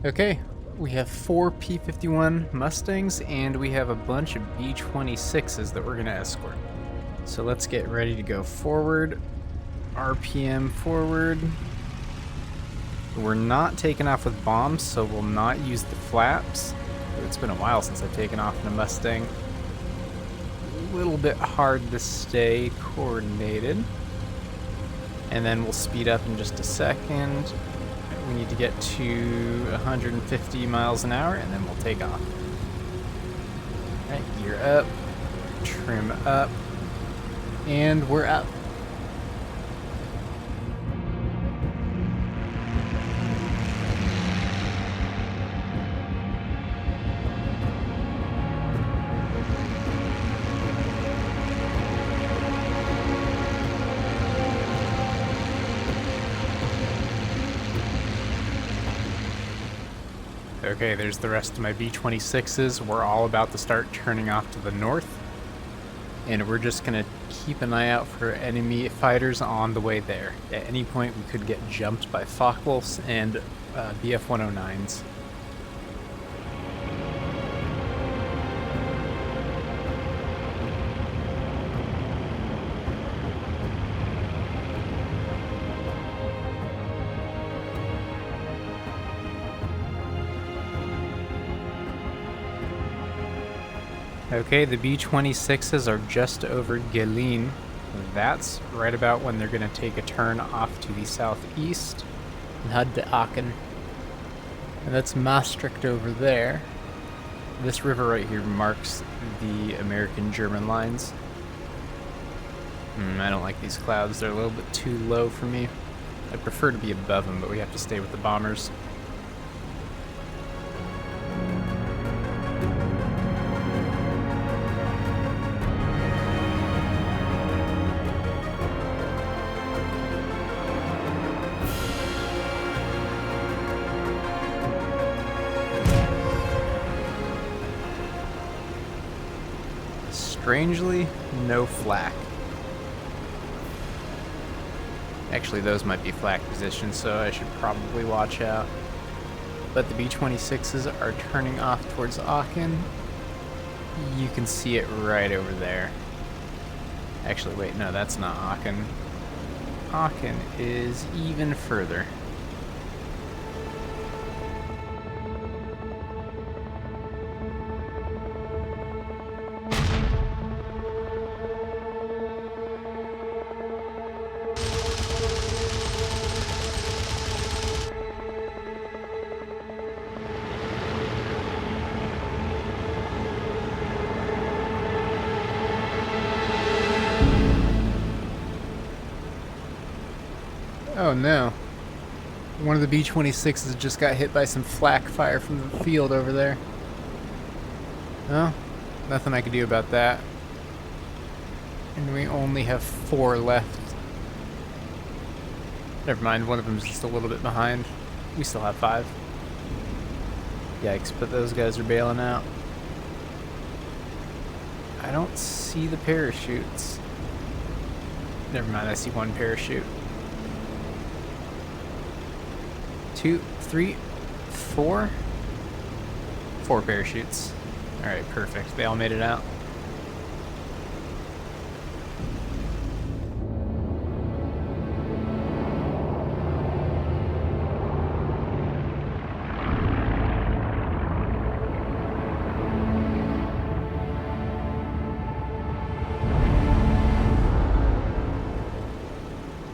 Okay, we have 4 P-51 Mustangs and we have a bunch of B-26s that we're going to escort. So let's get ready to go forward. RPM forward. We're not taking off with bombs, so we'll not use the flaps. It's been a while since I've taken off in a Mustang. A little bit hard to stay coordinated. And then we'll speed up in just a second. We need to get to 150 miles an hour and then we'll take off. Alright, gear up, trim up, and we're up. Okay, there's the rest of my B-26s. We're all about to start turning off to the north. And we're just going to keep an eye out for enemy fighters on the way there. At any point, we could get jumped by Focke-Wulfs and BF-109s. Okay, the B-26s are just over Geleen. That's right about when they're going to take a turn off to the southeast and head to Aachen. And that's Maastricht over there. This river right here marks the American-German lines. I don't like these clouds. They're a little bit too low for me. I'd prefer to be above them, but we have to stay with the bombers. Strangely, no flak. Actually, those might be flak positions, so I should probably watch out. But the B-26s are turning off towards Aachen. You can see it right over there. Actually, wait, no, that's not Aachen. Aachen is even further. Oh no. One of the B-26s just got hit by some flak fire from the field over there. Well, nothing I can do about that. And we only have 4 left. Never mind, one of them's just a little bit behind. We still have 5. Yikes, but those guys are bailing out. I don't see the parachutes. Never mind, I see 1 parachute. 2, 3, 4? 4 parachutes. Alright, perfect. They all made it out.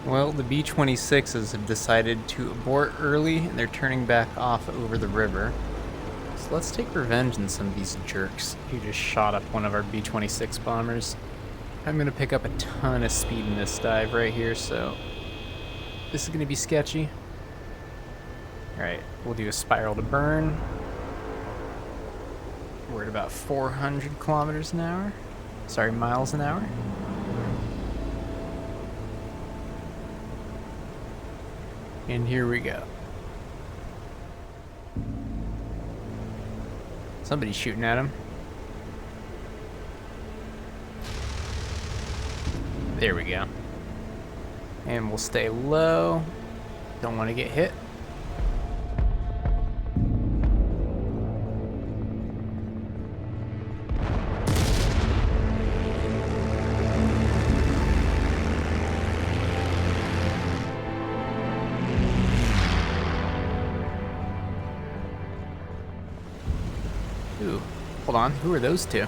Well, the B-26s have decided to abort early, and they're turning back off over the river. So let's take revenge on some of these jerks who just shot up one of our B-26 bombers. I'm going to pick up a ton of speed in this dive right here, so this is going to be sketchy. Alright, we'll do a spiral to burn. We're at about 400 kilometers an hour. Sorry, miles an hour. And here we go. Somebody's shooting at him. There we go. And we'll stay low. Don't want to get hit. Hold on, who are those two?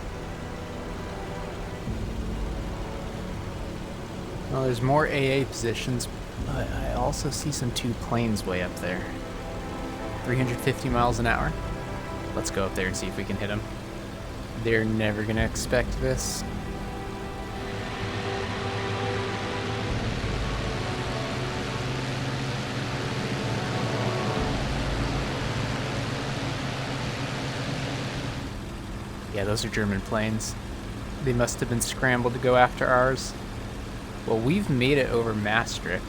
Well, there's more AA positions, but I also see some 2 planes way up there. 350 miles an hour. Let's go up there and see if we can hit them. They're never gonna expect this. Yeah, those are German planes. They must have been scrambled to go after ours. Well, we've made it over Maastricht,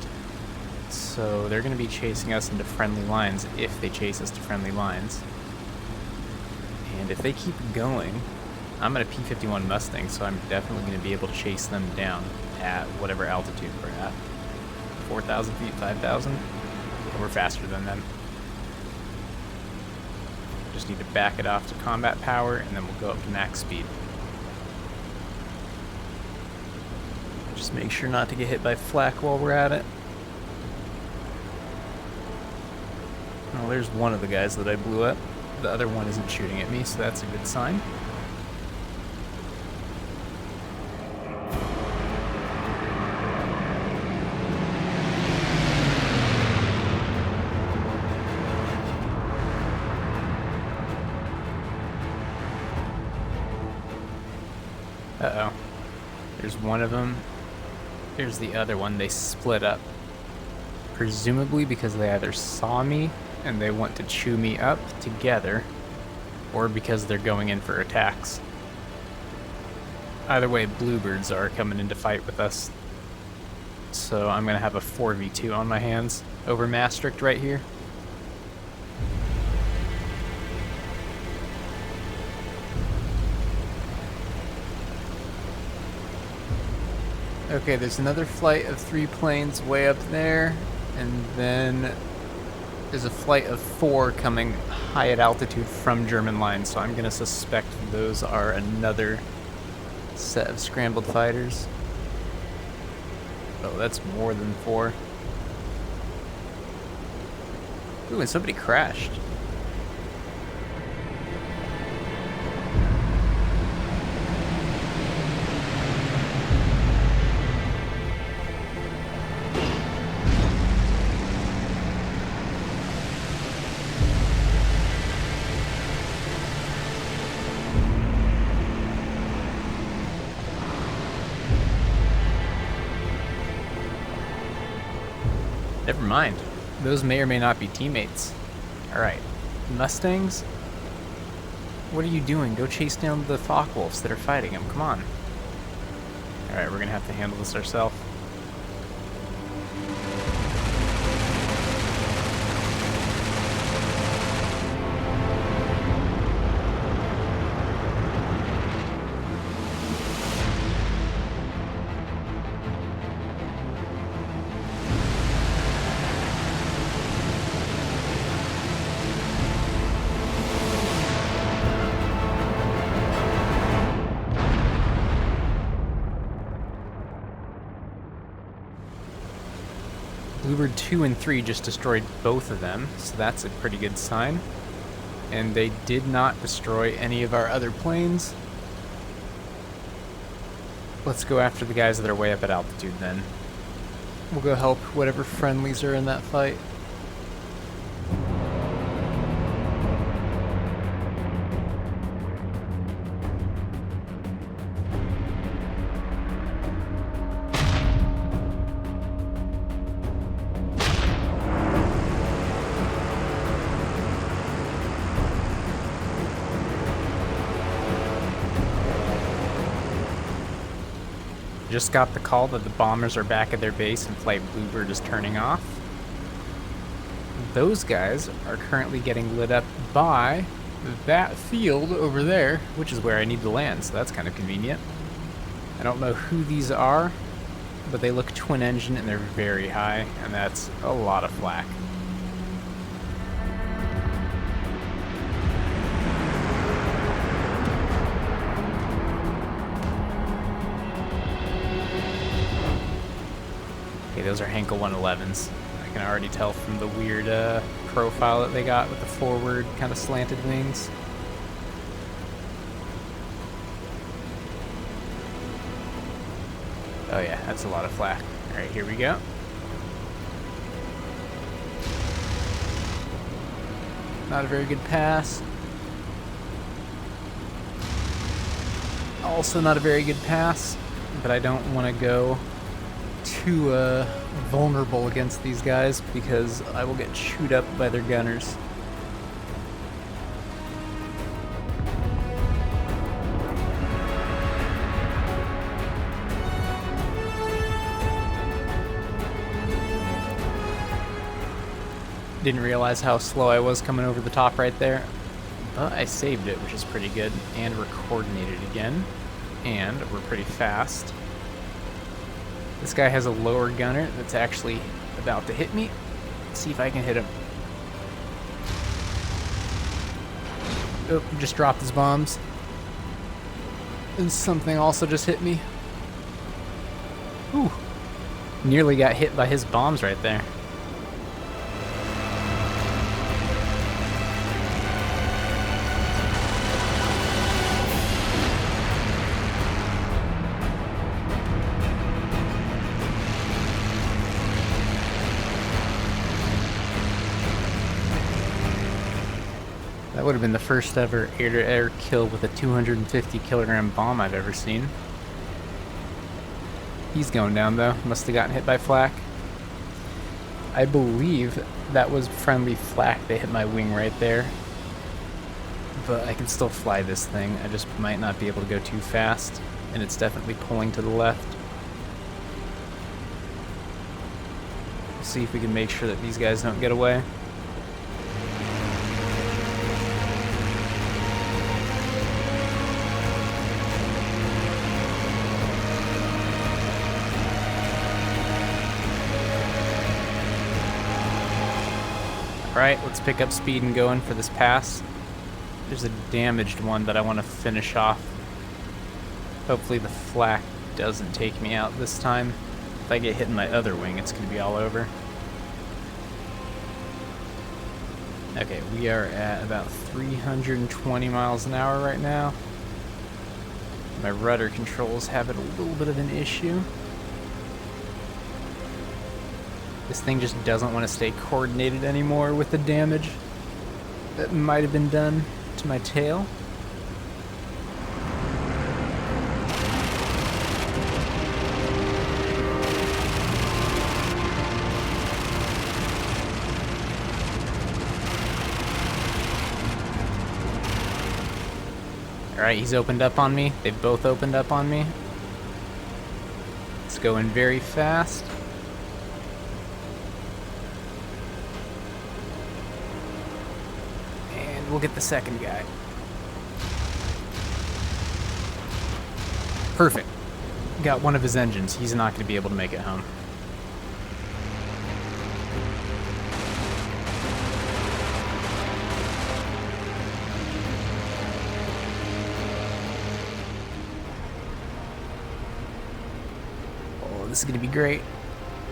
so they're going to be chasing us into friendly lines if they chase us to friendly lines. And if they keep going, I'm at a P-51 Mustang, so I'm definitely going to be able to chase them down at whatever altitude we're at. 4,000 feet, 5,000? We're faster than them. Just need to back it off to combat power, and then we'll go up to max speed. Just make sure not to get hit by flak while we're at it. Well, there's one of the guys that I blew up. The other one isn't shooting at me, so that's a good sign. Uh-oh. There's one of them. Here's the other one. They split up. Presumably because they either saw me and they want to chew me up together, or because they're going in for attacks. Either way, bluebirds are coming in to fight with us. So I'm going to have a 4v2 on my hands over Maastricht right here. Okay, there's another flight of 3 planes way up there, and then there's a flight of 4 coming high at altitude from German lines, so I'm going to suspect those are another set of scrambled fighters. Oh, that's more than 4. Ooh, and somebody crashed. Never mind. Those may or may not be teammates. Alright. Mustangs? What are you doing? Go chase down the Focke-Wulfs that are fighting them. Come on. Alright, we're gonna have to handle this ourselves. Bluebird 2 and 3 just destroyed both of them, so that's a pretty good sign. And they did not destroy any of our other planes. Let's go after the guys that are way up at altitude then. We'll go help whatever friendlies are in that fight. Just got the call that the bombers are back at their base and Flight Bluebird is turning off. Those guys are currently getting lit up by that field over there, which is where I need to land, so that's kind of convenient. I don't know who these are, but they look twin engine and they're very high, and that's a lot of flak. Those are Henkel 111s. I can already tell from the weird profile that they got with the forward kind of slanted wings. That's a lot of flak. All right, here we go. Not a very good pass. Also not a very good pass, but I don't want to go too vulnerable against these guys because I will get chewed up by their gunners. Didn't realize how slow I was coming over the top right there, but I saved it, which is pretty good, and we're coordinated again, and we're pretty fast. This guy has a lower gunner that's actually about to hit me. Let's see if I can hit him. Oh, he just dropped his bombs. And something also just hit me. Ooh, nearly got hit by his bombs right there. That would have been the first ever air-to-air kill with a 250 kilogram bomb I've ever seen. He's going down though. Must have gotten hit by flak. I believe that was friendly flak that hit my wing right there. But I can still fly this thing. I just might not be able to go too fast. And it's definitely pulling to the left. See if we can make sure that these guys don't get away. Alright, let's pick up speed and go in for this pass. There's a damaged one that I want to finish off. Hopefully the flak doesn't take me out this time. If I get hit in my other wing, it's going to be all over. Okay, we are at about 320 miles an hour right now. My rudder controls have a little bit of an issue. This thing just doesn't want to stay coordinated anymore with the damage that might have been done to my tail. Alright, he's opened up on me. They've both opened up on me. It's going very fast. We'll get the second guy. Perfect. Got one of his engines. He's not going to be able to make it home. Oh, this is going to be great.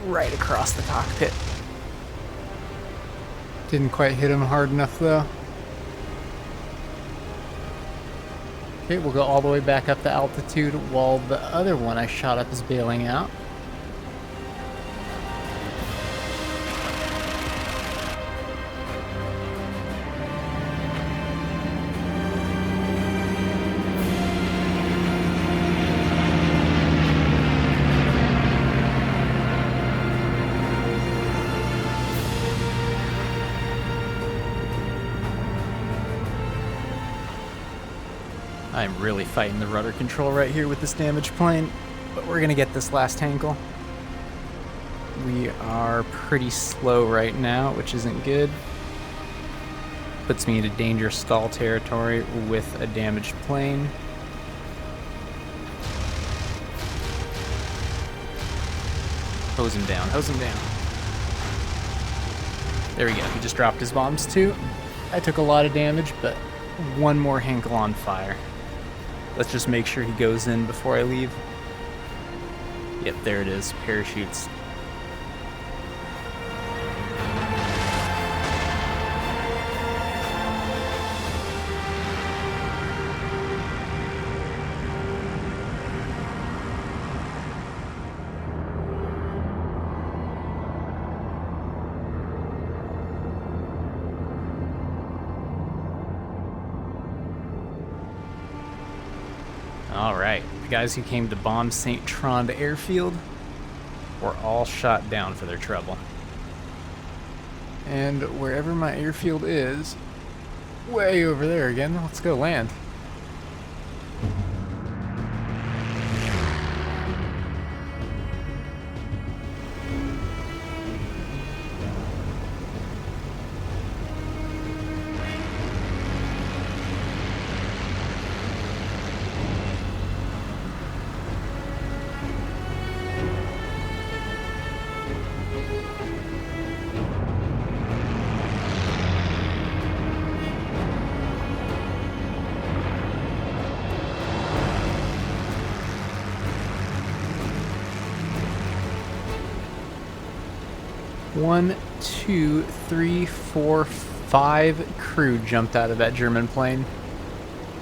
Right across the cockpit. Didn't quite hit him hard enough though. Okay, we'll go all the way back up to altitude while the other one I shot up is bailing out. I'm really fighting the rudder control right here with this damaged plane, but we're gonna get this last tankle. We are pretty slow right now, which isn't good. Puts me into dangerous stall territory with a damaged plane. Hose him down, hose him down. There we go, he just dropped his bombs too. I took a lot of damage, but one more Henkel on fire. Let's just make sure he goes in before I leave. Yep, there it is, parachutes. guys who came to bomb St. Trond Airfield were all shot down for their trouble. And wherever my airfield is, way over there again, let's go land. One, two, three, four, 5 crew jumped out of that German plane.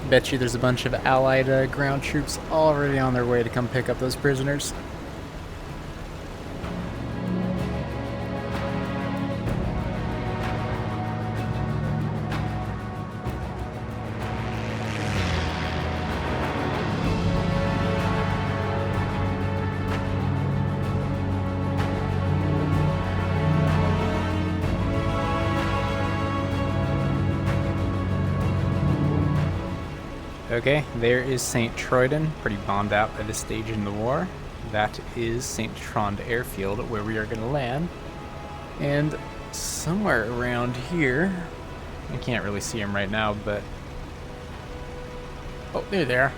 Bet you there's a bunch of Allied ground troops already on their way to come pick up those prisoners. Okay, there is Sint Truiden, pretty bombed out by this stage in the war. That is St. Trond Airfield, where we are going to land. And somewhere around here, I can't really see him right now, but... oh, there they are.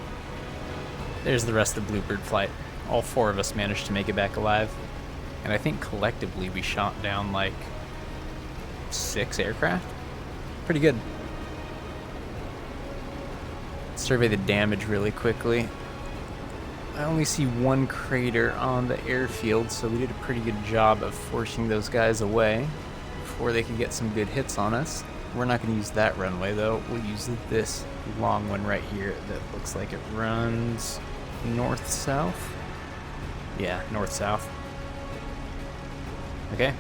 There's the rest of the Bluebird flight. All 4 of us managed to make it back alive. And I think collectively we shot down like 6 aircraft. Pretty good. Survey the damage really quickly. I only see 1 crater on the airfield, so we did a pretty good job of forcing those guys away before they could get some good hits on us. We're not going to use that runway though. We'll use this long one right here that looks like it runs north-south. Yeah, north-south. Okay,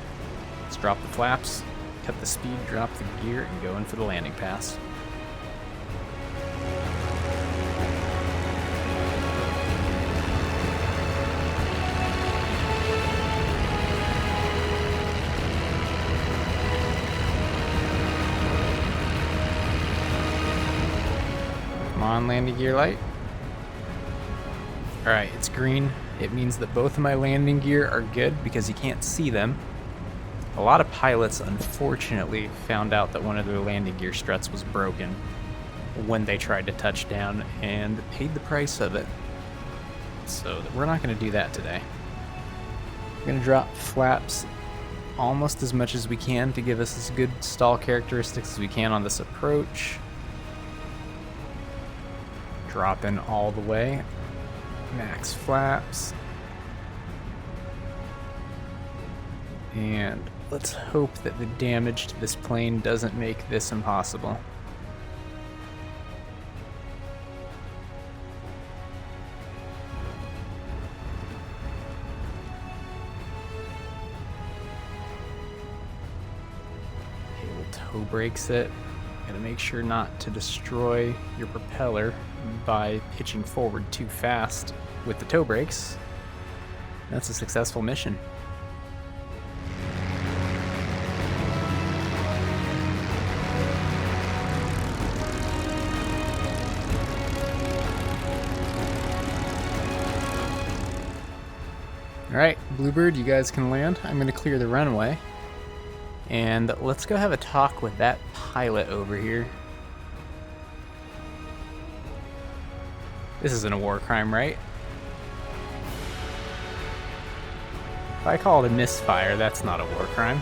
let's drop the flaps, cut the speed, drop the gear, and go in for the landing pass. On landing gear light. Alright, it's green. It means that both of my landing gear are good because you can't see them. A lot of pilots unfortunately found out that one of their landing gear struts was broken when they tried to touch down and paid the price of it. So we're not going to do that today. We're going to drop flaps almost as much as we can to give us as good stall characteristics as we can on this approach. Drop in all the way, max flaps, and let's hope that the damage to this plane doesn't make this impossible. Okay, we'll toe brakes it. Gotta make sure not to destroy your propeller by pitching forward too fast with the toe brakes. That's a successful mission. Alright, Bluebird, you guys can land. I'm going to clear the runway. And let's go have a talk with that pilot over here. This isn't a war crime, right? If I call it a misfire, that's not a war crime.